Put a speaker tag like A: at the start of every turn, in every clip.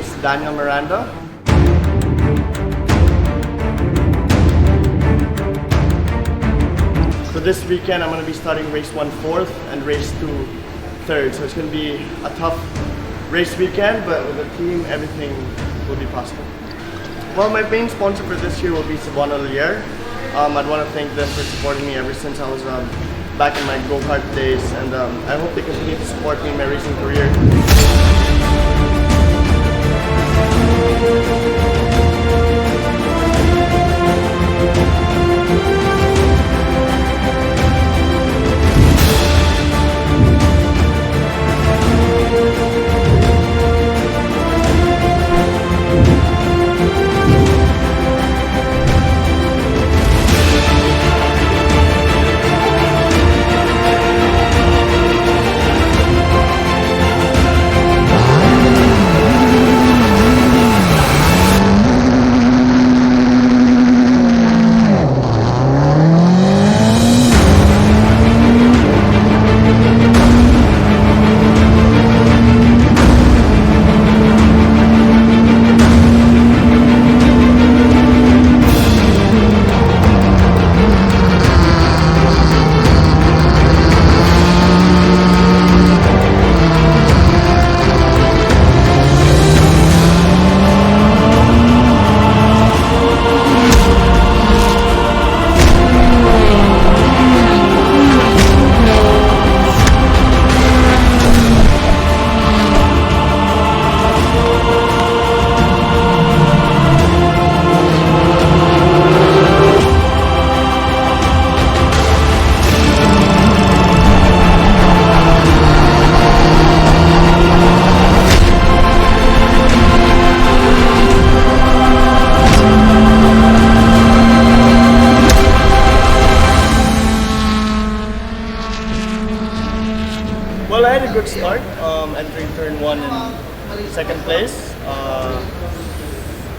A: name's Daniel Miranda. So this weekend I'm going to be starting race 1 4th and race 2 3rd. So it's going to be a tough race weekend, but with the team everything will be possible. Well, my main sponsor for this year will be Renault Malaysia. I'd want to thank them for supporting me ever since I was back in my go-kart days, and I hope they continue to support me in my racing career. Well, I had a good start, entering turn 1 in 2nd place,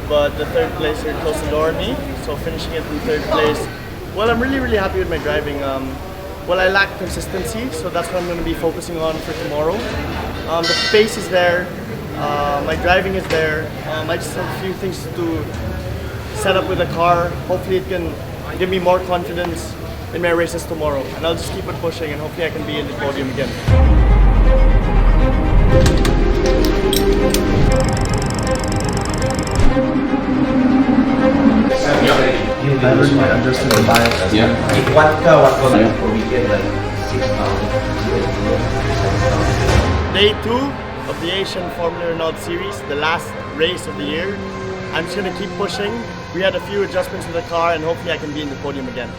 A: but the 3rd placer closed the door on me, so finishing it in 3rd place. Well, I'm really happy with my driving. Well, I lack consistency, so that's what I'm going to be focusing on for tomorrow. The pace is there, my driving is there. I just have a few things to set up with the car. Hopefully it can give me more confidence in my races tomorrow, and I'll just keep on pushing and hopefully I can be in the podium again.
B: I really understood the bias.
C: Yeah.
B: What was it for weekend like 6,000?
A: Day 2 of the Asian Formula Renault Series, the last race of the year. I'm just going to keep pushing. We had a few adjustments to the car and hopefully I can be in the podium again.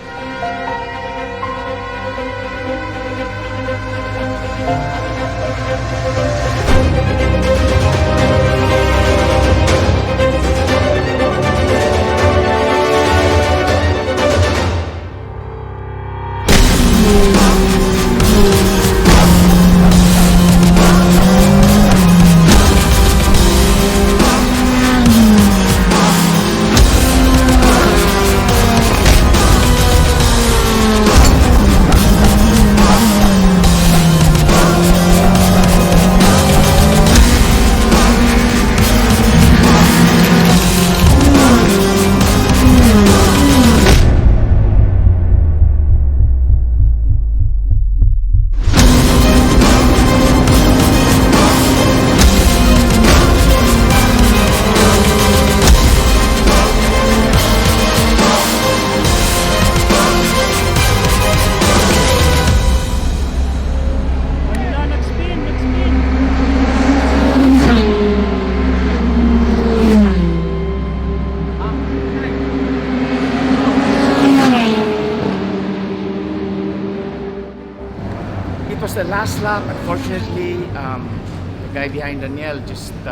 D: It was the last lap. Unfortunately, the guy behind Daniel just, they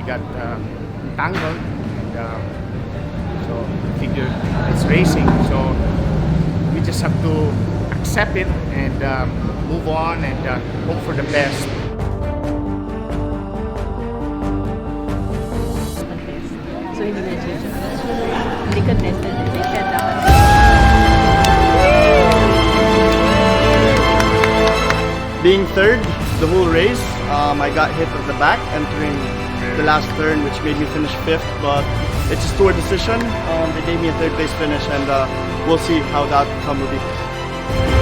D: got entangled, and so I figured it's racing. So we just have to accept it and move on and hope for the best.
E: So hindi contested, they said that.
A: Being third the whole race, I got hit at the back entering the last turn, which made me finish 5th, but it's a steward decision. They gave me a 3rd place finish, and we'll see how the outcome will be.